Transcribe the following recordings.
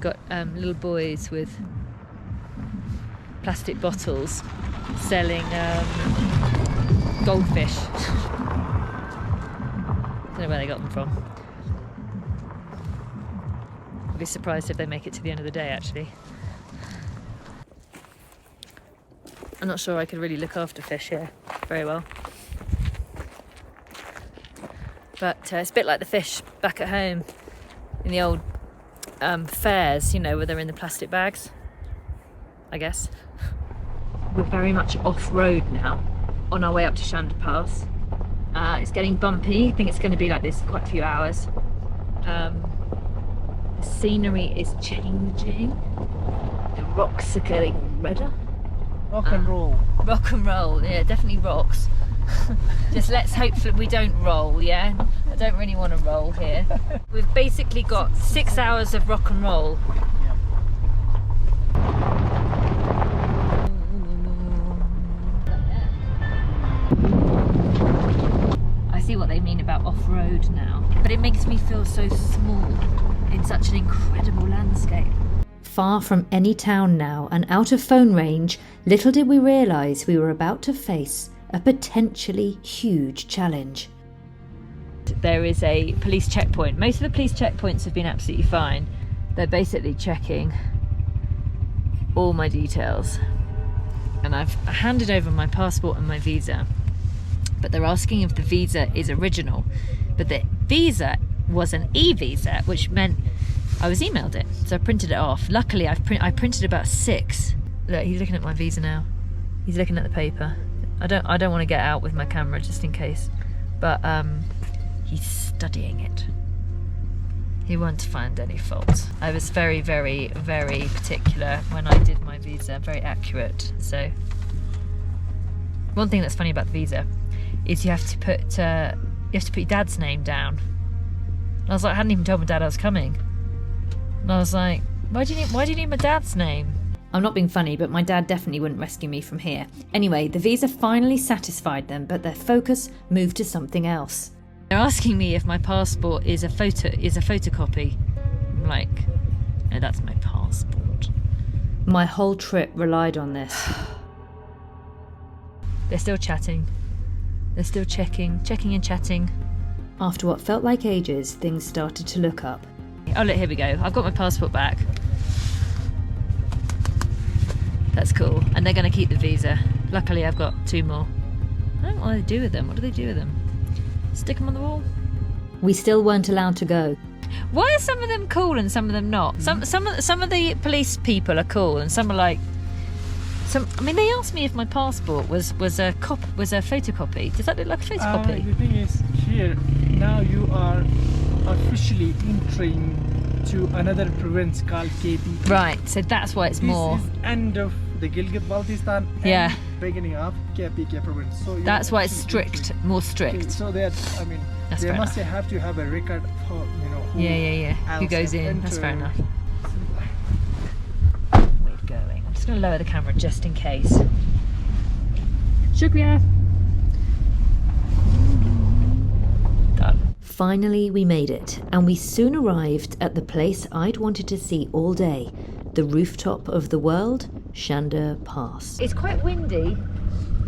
got little boys with plastic bottles selling goldfish. Don't know where they got them from. I'd be surprised if they make it to the end of the day, actually. I'm not sure I could really look after fish here very well. But it's a bit like the fish back at home in the old fairs, you know, where they're in the plastic bags, I guess. We're very much off-road now, on our way up to Shandur Pass. It's getting bumpy. I think it's going to be like this quite a few hours. The scenery is changing. The rocks are getting redder. Rock and roll. Rock and roll, yeah, definitely rocks. Just let's hope that we don't roll, yeah? I don't really want to roll here. We've basically got 6 hours of rock and roll. I see what they mean about off-road now, but it makes me feel so small in such an incredible landscape. Far from any town now and out of phone range, little did we realise we were about to face a potentially huge challenge. There is a police checkpoint. Most of the police checkpoints have been absolutely fine. They're basically checking all my details. And I've handed over my passport and my visa. But they're asking if the visa is original. But the visa was an e-visa, which meant I was emailed it. So I printed it off. Luckily, I printed about 6. Look, he's looking at my visa now. He's looking at the paper. I don't want to get out with my camera just in case, but he's studying it. He won't find any fault. I was very, very, very particular when I did my visa, very accurate. So one thing that's funny about the visa is you have to put your dad's name down. And I was like, I hadn't even told my dad I was coming, and I was like, why do you need my dad's name? I'm not being funny, but my dad definitely wouldn't rescue me from here. Anyway, the visa finally satisfied them, but their focus moved to something else. They're asking me if my passport is a photocopy. I'm like, no, that's my passport. My whole trip relied on this. They're still chatting. They're still checking and chatting. After what felt like ages, things started to look up. Oh look, here we go. I've got my passport back. That's cool. And they're going to keep the visa. Luckily, I've got 2 more. I don't know what they do with them. What do they do with them? Stick them on the wall? We still weren't allowed to go. Why are some of them cool and some of them not? Some of the police people are cool and some are like. I mean, they asked me if my passport was a photocopy. Does that look like a photocopy? The thing is, here now you are officially entering to another province called KPK. Right, so that's why it's more. This is end of the Gilgit Baltistan and beginning of KPK province. So that's why it's strict, more strict. Okay, so that, I mean, that's they must have to have a record for, you know, who goes in. That's fair enough. We're going. I'm just going to lower the camera just in case. Shukriya. Done. Finally, we made it, and we soon arrived at the place I'd wanted to see all day, the rooftop of the world, Shandur Pass. It's quite windy,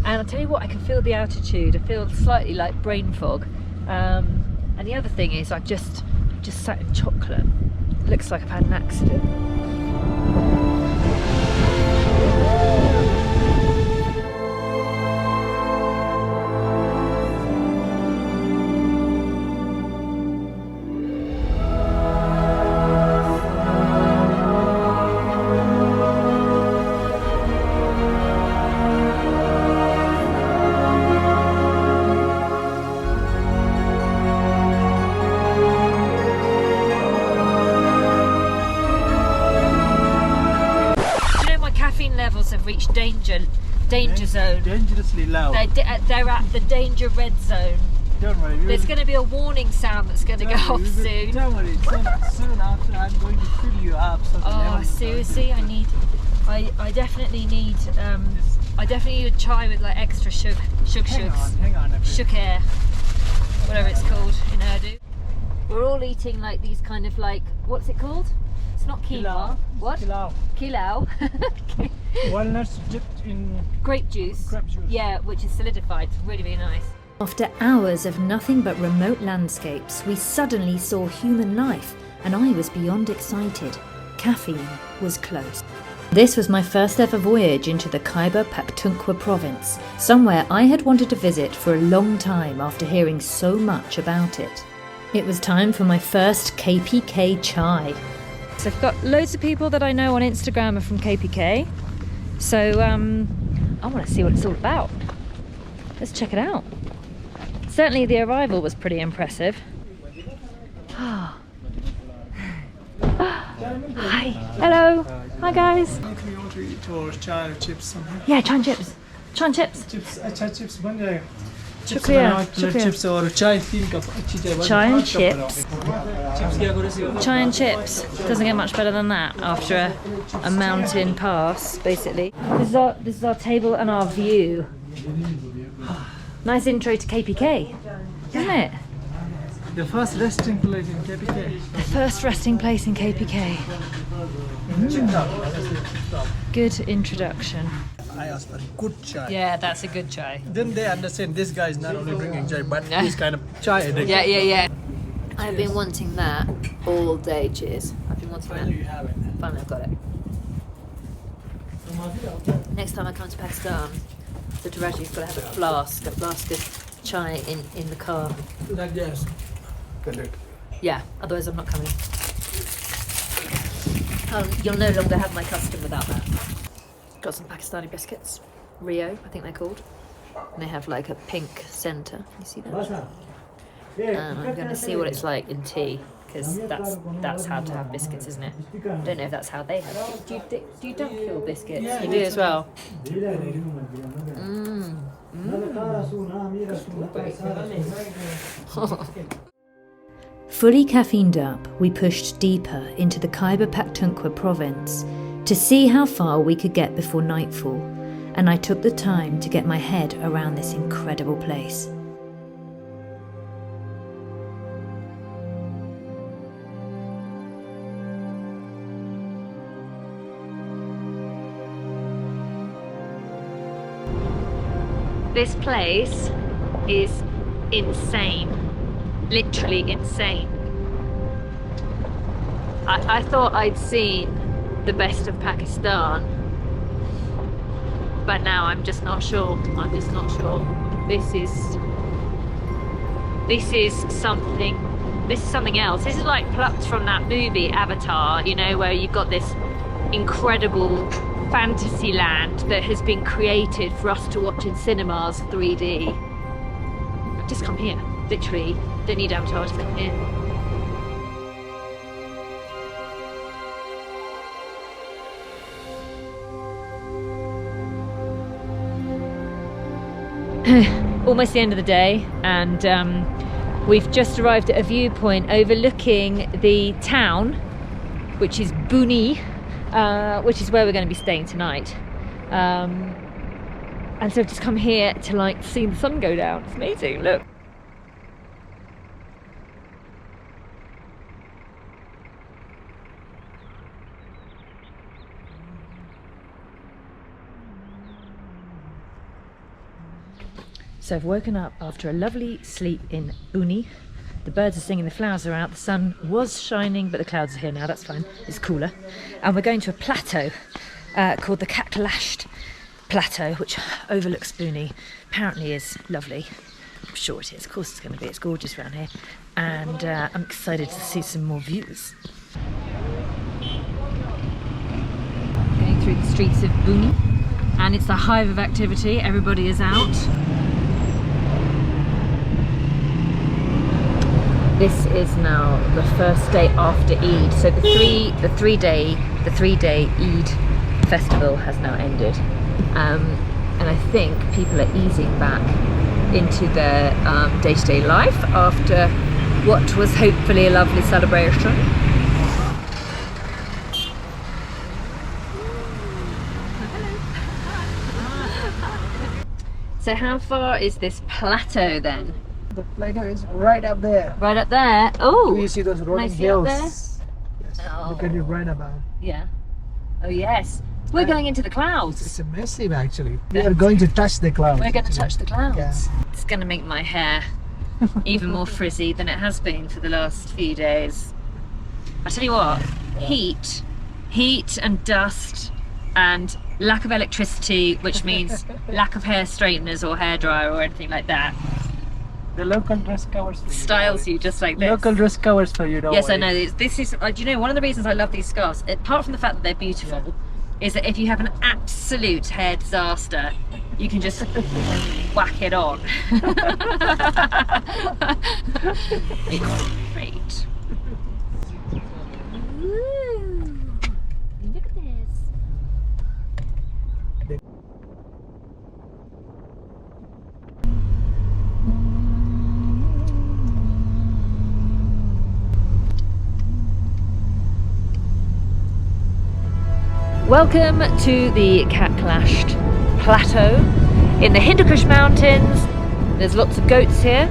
and I'll tell you what, I can feel the altitude. I feel slightly like brain fog. And the other thing is, I've just sat in chocolate. It looks like I've had an accident. Levels have reached danger zone. Dangerously low. They're at the danger red zone. Don't worry. There's going to be a warning sound that's going to go off soon. Don't worry. Soon after, I'm going to fill you up. Oh, seriously? I definitely need a chai with like extra Hang on. Sugar, whatever it's called in Urdu. We're all eating like these kind of like, what's it called? not quinoa. What? Pilau. Kilau. Walnuts dipped in Grape juice. grape juice. Yeah, which is solidified. It's really, really nice. After hours of nothing but remote landscapes, we suddenly saw human life, and I was beyond excited. Caffeine was closed. This was my first ever voyage into the Khyber Pakhtunkhwa province, somewhere I had wanted to visit for a long time after hearing so much about it. It was time for my first KPK chai. So I've got loads of people that I know on Instagram are from KPK. So I want to see what it's all about. Let's check it out. Certainly the arrival was pretty impressive. Hi. Hello. Hi guys. We want to eat or chai or chips something. Yeah, chai and chips. Chai and chips. Chips, अच्छा chips बन जाएगा. Shukriya. Chips और chai 3 cup अच्छी चाय. Chai and chips. Chips क्या करो सी? Chai and chips. Doesn't get much better than that after a mountain pass, basically. This is our table and our view. Nice intro to KPK, isn't it? The first resting place in KPK. The first resting place in KPK. Good introduction. I asked for good chai. Yeah, that's a good chai. Then they understand this guy is not only drinking chai, but he's kind of chai addict. Yeah. I've been wanting that all day, cheers. I've been wanting Finally that. you have it. Finally I've got it. Next time I come to Pakistan, so to Raji's got to have a flask of chai in the car. Like this. Yeah, otherwise I'm not coming. You'll no longer have my custom without that. Got some Pakistani biscuits, Rio, I think they're called. And they have like a pink centre. You see that? And I'm going to see what it's like in tea, because that's how to have biscuits, isn't it? I don't know if that's how they have it. Do you dunk your biscuits? Yeah, you do as well. Fully caffeined up, we pushed deeper into the Khyber Pakhtunkhwa province to see how far we could get before nightfall, and I took the time to get my head around this incredible place. This place is insane. Literally insane. I thought I'd seen the best of Pakistan, but now I'm just not sure. I'm just not sure. This is something else. This is like plucked from that movie Avatar, you know, where you've got this incredible fantasy land that has been created for us to watch in cinemas 3D. Just come here, literally. Don't need Avatar, just come here. Almost the end of the day, and we've just arrived at a viewpoint overlooking the town, which is Booni, which is where we're going to be staying tonight. And so I've just come here to like see the sun go down. It's amazing, look. So I've woken up after a lovely sleep in Booni. The birds are singing, the flowers are out, the sun was shining, but the clouds are here now, that's fine, it's cooler. And we're going to a plateau called the Qaqlascht Plateau, which overlooks Booni. Apparently is lovely. I'm sure it is, of course it's going to be, it's gorgeous around here. And I'm excited to see some more views. Going through the streets of Booni, and it's a hive of activity, everybody is out. This is now the first day after Eid, so the three day Eid festival has now ended, and I think people are easing back into their day-to-day life after what was hopefully a lovely celebration. So how far is this plateau then? The plateau is right up there. Right up there. Oh, Do you see those rolling can I see hills? up there? Yes. Oh. Look at it right above. Yeah. Oh yes. We're going into the clouds. It's massive actually. We are going to touch the clouds. We're going to touch the clouds. Yeah. It's going to make my hair even more frizzy than it has been for the last few days. I tell you what, heat and dust and lack of electricity, which means lack of hair straighteners or hairdryer or anything like that, The local dress covers for you. styles you just like this. Local dress covers for you, don't Yes, I worry. know. This is, do you know, one of the reasons I love these scarves, apart from the fact that they're beautiful, is that if you have an absolute hair disaster, you can just whack it on. It's great. Woo. Look at this. Welcome to the Qaqlasht Plateau in the Hindu Kush Mountains. There's lots of goats here.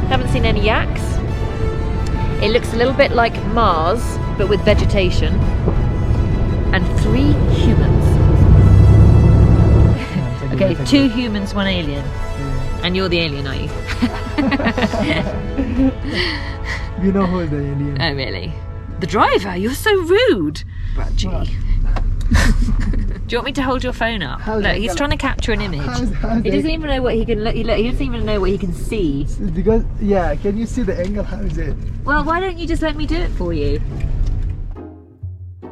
Haven't seen any yaks. It looks a little bit like Mars, but with vegetation. And 3 humans. Okay, 2 humans, 1 alien. And you're the alien, are you? You know who is the alien. Oh, really? The driver? You're so rude. Raji. What? Do you want me to hold your phone up? How's Look, it he's gonna- trying to capture an image. How's He doesn't even know what he can look. He doesn't even know what he can see. Because, yeah, can you see the angle? How is it? Well, why don't you just let me do it for you? Do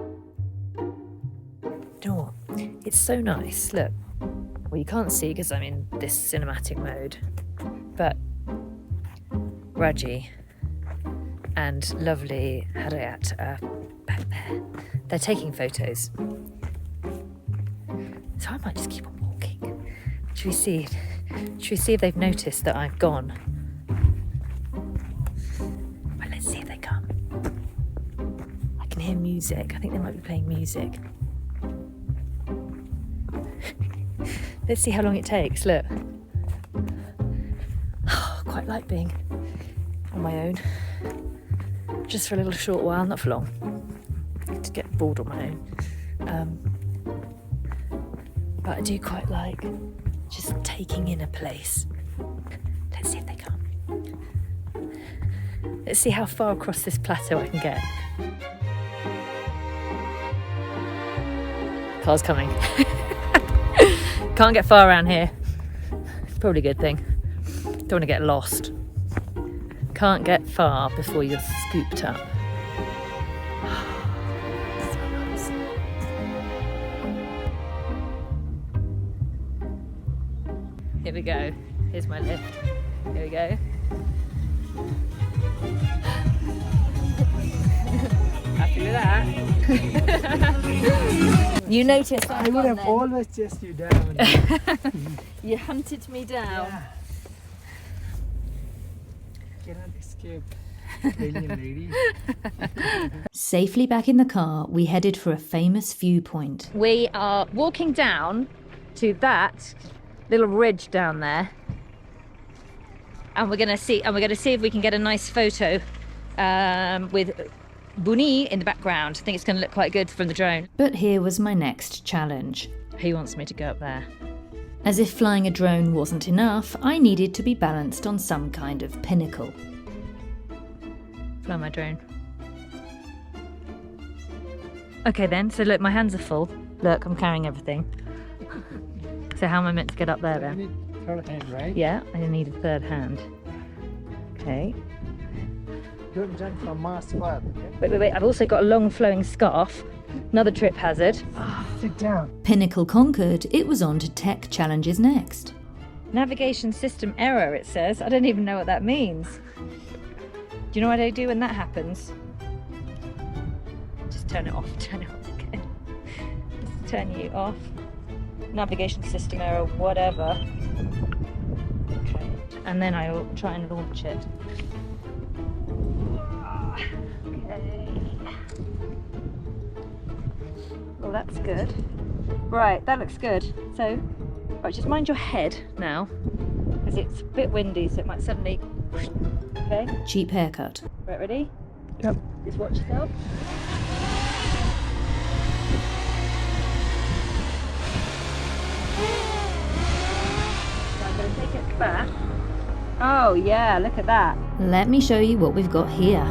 you know what? It's so nice. Look. Well, you can't see because I'm in this cinematic mode. But Raji and lovely Harayat are back there. They're taking photos. So I might just keep on walking. Should we see if they've noticed that I've gone? Right, let's see if they come. I can hear music. I think they might be playing music. Let's see how long it takes. Look. Oh, quite like being on my own. Just for a little short while, not for long. To get bored on my own. But I do quite like just taking in a place. Let's see if they come. Let's see how far across this plateau I can get. Car's coming. Can't get far around here. Probably a good thing. Don't want to get lost. Can't get far before you're scooped up. Here we go. Here's my lift. Here we go. Happy with that? You noticed I would have always chased you down. You hunted me down. Yeah. Cannot escape, alien lady. Safely back in the car, we headed for a famous viewpoint. We are walking down to that little ridge down there, and we're gonna see if we can get a nice photo with Booni in the background. I think it's gonna look quite good from the drone. But here was my next challenge. He wants me to go up there. As if flying a drone wasn't enough, I needed to be balanced on some kind of pinnacle. Fly my drone. Okay then, so look, my hands are full. Look, I'm carrying everything. So how am I meant to get up there You then? need third hand, right? Yeah, I need a third hand. Okay. Don't jump from Mars far, okay? Wait, I've also got a long flowing scarf. Another trip hazard. Sit down. Pinnacle conquered, it was on to tech challenges next. Navigation system error, it says. I don't even know what that means. Do you know what I do when that happens? Just turn it off again. Just turn you off. Navigation system error, whatever. Okay. And then I'll try and launch it. Okay. Well, that's good. Right, that looks good. So, right, just mind your head now, because it's a bit windy, so it might suddenly. Okay, Cheap haircut. right, ready? Yep. Just watch yourself. So I'm going to take it back. Oh yeah, look at that. Let me show you what we've got here.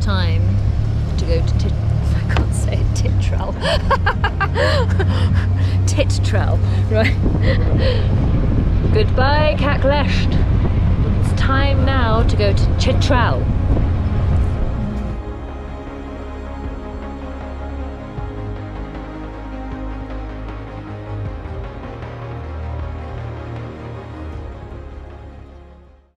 Time to go to I can't say it, Tittrell. Tittrell, right. Goodbye, Qaqlasht. It's time now to go to Tittrell.